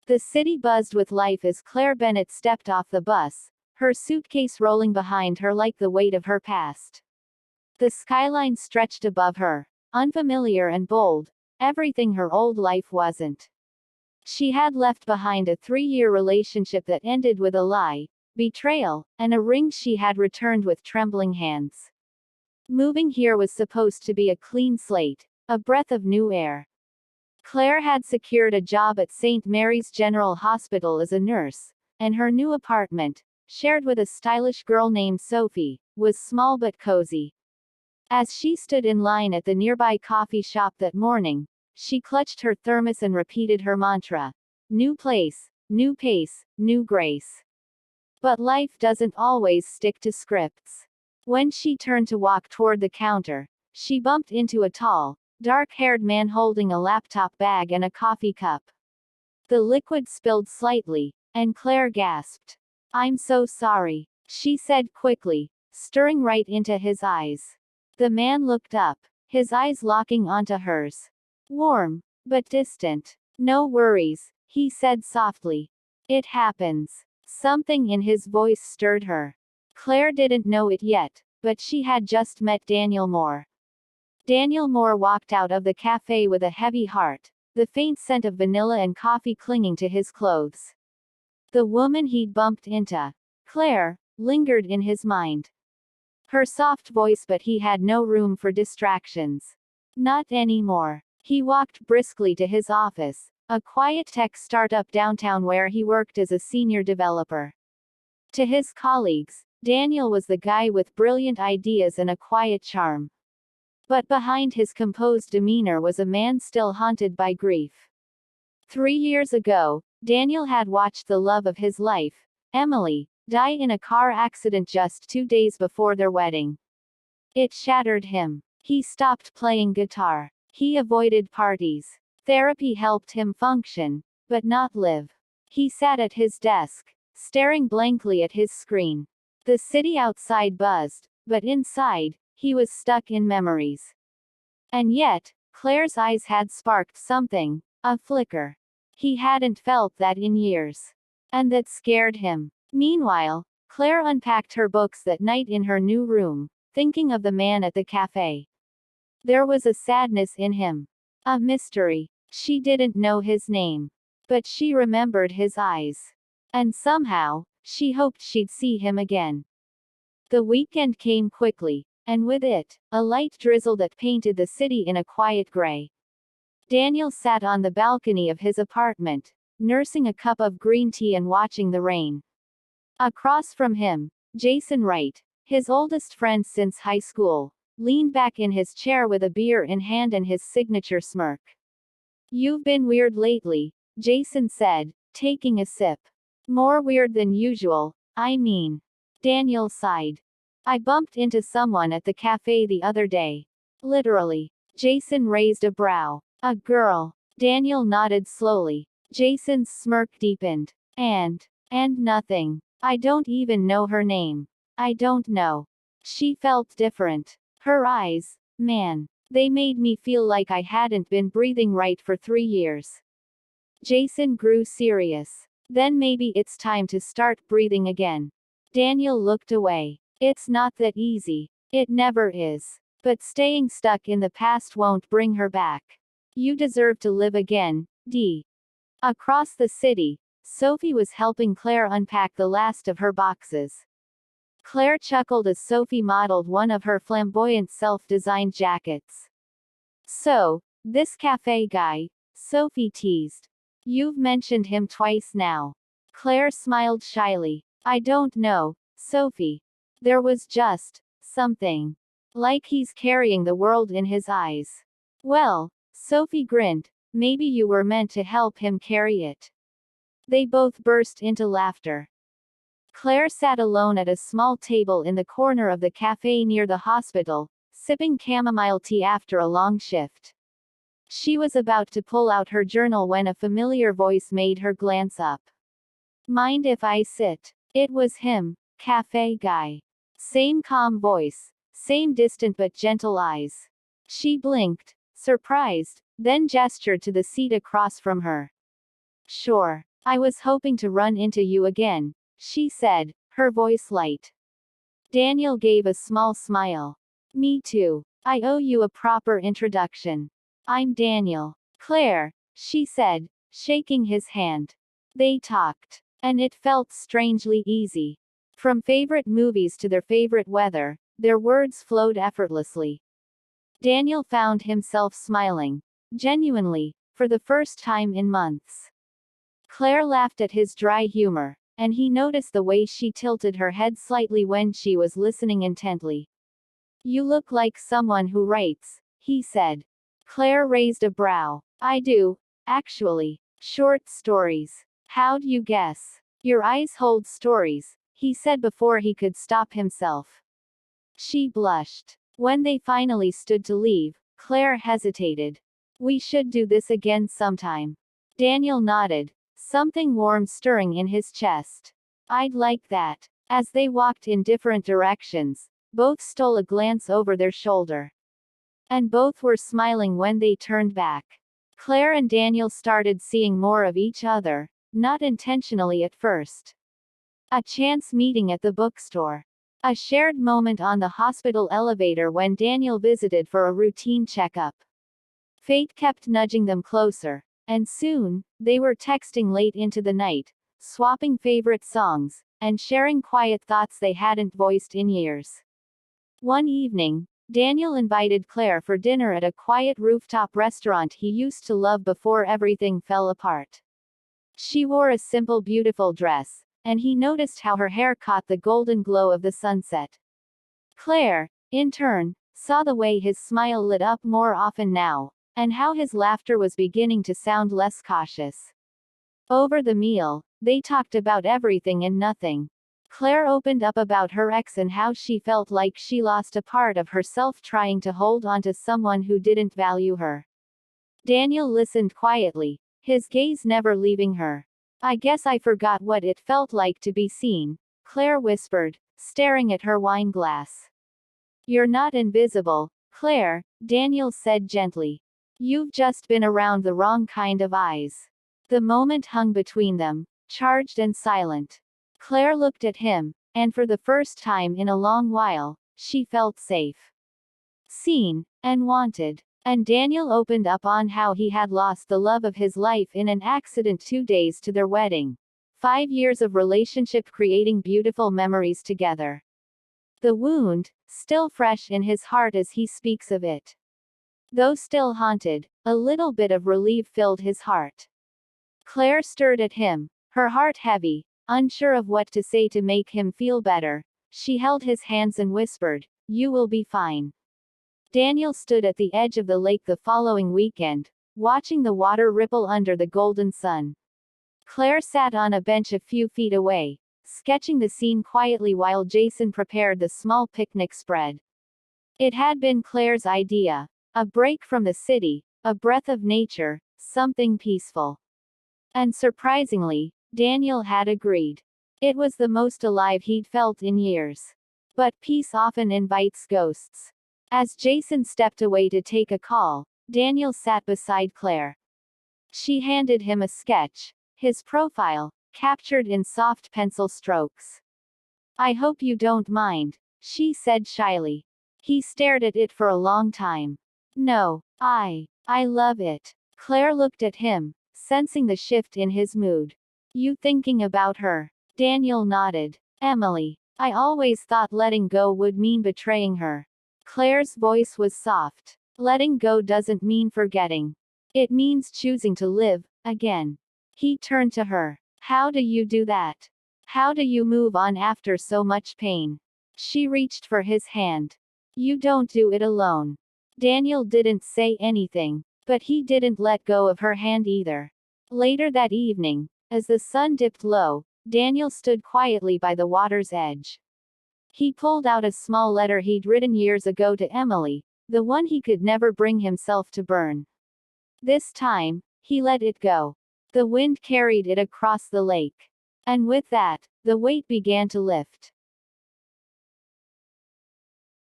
The city buzzed with life as Claire Bennett stepped off the bus, her suitcase rolling behind her like the weight of her past. The skyline stretched above her, unfamiliar and bold, everything her old life wasn't. She had left behind a 3-year relationship that ended with a lie, betrayal, and a ring she had returned with trembling hands. Moving here was supposed to be a clean slate, a breath of new air. Claire had secured a job at St. Mary's General Hospital as a nurse, and her new apartment, shared with a stylish girl named Sophie, was small but cozy. As she stood in line at the nearby coffee shop that morning, she clutched her thermos and repeated her mantra. New place, new pace, new grace. But life doesn't always stick to scripts. When she turned to walk toward the counter, she bumped into a tall, dark-haired man holding a laptop bag and a coffee cup. The liquid spilled slightly, and Claire gasped. "I'm so sorry," she said quickly, staring right into his eyes. The man looked up, his eyes locking onto hers. Warm, but distant. "No worries," he said softly. "It happens." Something in his voice stirred her. Claire didn't know it yet, but she had just met Daniel Moore. Daniel Moore walked out of the cafe with a heavy heart, the faint scent of vanilla and coffee clinging to his clothes. The woman he'd bumped into, Claire, lingered in his mind. Her soft voice, but he had no room for distractions. Not anymore. He walked briskly to his office, a quiet tech startup downtown where he worked as a senior developer. To his colleagues, Daniel was the guy with brilliant ideas and a quiet charm. But behind his composed demeanor was a man still haunted by grief. 3 years ago, Daniel had watched the love of his life, Emily, die in a car accident just 2 days before their wedding. It shattered him. He stopped playing guitar. He avoided parties. Therapy helped him function, but not live. He sat at his desk, staring blankly at his screen. The city outside buzzed, but inside, he was stuck in memories. And yet, Claire's eyes had sparked something, a flicker. He hadn't felt that in years. And that scared him. Meanwhile, Claire unpacked her books that night in her new room, thinking of the man at the cafe. There was a sadness in him. A mystery. She didn't know his name. But she remembered his eyes. And somehow, she hoped she'd see him again. The weekend came quickly, and with it, a light drizzle that painted the city in a quiet gray. Daniel sat on the balcony of his apartment, nursing a cup of green tea and watching the rain. Across from him, Jason Wright, his oldest friend since high school, leaned back in his chair with a beer in hand and his signature smirk. "You've been weird lately," Jason said, taking a sip. "More weird than usual, I mean." Daniel sighed. "I bumped into someone at the cafe the other day." "Literally." Jason raised a brow. "A girl." Daniel nodded slowly. Jason's smirk deepened. And nothing. I don't even know her name. I don't know." She felt different. Her eyes, man, they made me feel like I hadn't been breathing right for 3 years. Jason grew serious. "Then maybe it's time to start breathing again." Daniel looked away. "It's not that easy. It never is. But staying stuck in the past won't bring her back. You deserve to live again, Dee." Across the city, Sophie was helping Claire unpack the last of her boxes. Claire chuckled as Sophie modeled one of her flamboyant self-designed jackets. "So, this cafe guy," Sophie teased. "You've mentioned him twice now." Claire smiled shyly. "I don't know, Sophie. There was just something. Like he's carrying the world in his eyes." "Well," Sophie grinned, "maybe you were meant to help him carry it." They both burst into laughter. Claire sat alone at a small table in the corner of the cafe near the hospital, sipping chamomile tea after a long shift. She was about to pull out her journal when a familiar voice made her glance up. "Mind if I sit?" It was him, cafe guy. Same calm voice, same distant but gentle eyes. She blinked, surprised, then gestured to the seat across from her. "Sure." I was hoping to run into you again, she said, her voice light. Daniel gave a small smile. Me too. I owe you a proper introduction. I'm Daniel. Claire, she said, shaking his hand. They talked. And it felt strangely easy. From favorite movies to their favorite weather, their words flowed effortlessly. Daniel found himself smiling. Genuinely, for the first time in months. Claire laughed at his dry humor, and he noticed the way she tilted her head slightly when she was listening intently. You look like someone who writes, he said. Claire raised a brow. I do, actually. Short stories. How'd you guess? Your eyes hold stories, he said before he could stop himself. She blushed. When they finally stood to leave, Claire hesitated. We should do this again sometime. Daniel nodded, something warm stirring in his chest. I'd like that. As they walked in different directions, both stole a glance over their shoulder. And both were smiling when they turned back. Claire and Daniel started seeing more of each other, not intentionally at first. A chance meeting at the bookstore. A shared moment on the hospital elevator when Daniel visited for a routine checkup. Fate kept nudging them closer, and soon, they were texting late into the night, swapping favorite songs, and sharing quiet thoughts they hadn't voiced in years. One evening, Daniel invited Claire for dinner at a quiet rooftop restaurant he used to love before everything fell apart. She wore a simple beautiful dress, and he noticed how her hair caught the golden glow of the sunset. Claire, in turn, saw the way his smile lit up more often now, and how his laughter was beginning to sound less cautious. Over the meal, they talked about everything and nothing. Claire opened up about her ex and how she felt like she lost a part of herself trying to hold on to someone who didn't value her. Daniel listened quietly, his gaze never leaving her. I guess I forgot what it felt like to be seen, Claire whispered, staring at her wine glass. You're not invisible, Claire, Daniel said gently. You've just been around the wrong kind of eyes. The moment hung between them, charged and silent. Claire looked at him, and for the first time in a long while, she felt safe. Seen, and wanted. And Daniel opened up on how he had lost the love of his life in an accident 2 days to their wedding. 5 years of relationship creating beautiful memories together. The wound, still fresh in his heart as he speaks of it. Though still haunted, a little bit of relief filled his heart. Claire stared at him, her heart heavy, unsure of what to say to make him feel better. She held his hands and whispered, "You will be fine." Daniel stood at the edge of the lake the following weekend, watching the water ripple under the golden sun. Claire sat on a bench a few feet away, sketching the scene quietly while Jason prepared the small picnic spread. It had been Claire's idea. A break from the city, a breath of nature, something peaceful. And surprisingly, Daniel had agreed. It was the most alive he'd felt in years. But peace often invites ghosts. As Jason stepped away to take a call, Daniel sat beside Claire. She handed him a sketch, his profile, captured in soft pencil strokes. I hope you don't mind, she said shyly. He stared at it for a long time. No, I love it. Claire looked at him, sensing the shift in his mood. You thinking about her? Daniel nodded. Emily. I always thought letting go would mean betraying her. Claire's voice was soft. Letting go doesn't mean forgetting. It means choosing to live, again. He turned to her. How do you do that? How do you move on after so much pain? She reached for his hand. You don't do it alone. Daniel didn't say anything, but he didn't let go of her hand either. Later that evening, as the sun dipped low, Daniel stood quietly by the water's edge. He pulled out a small letter he'd written years ago to Emily, the one he could never bring himself to burn. This time, he let it go. The wind carried it across the lake. And with that, the weight began to lift.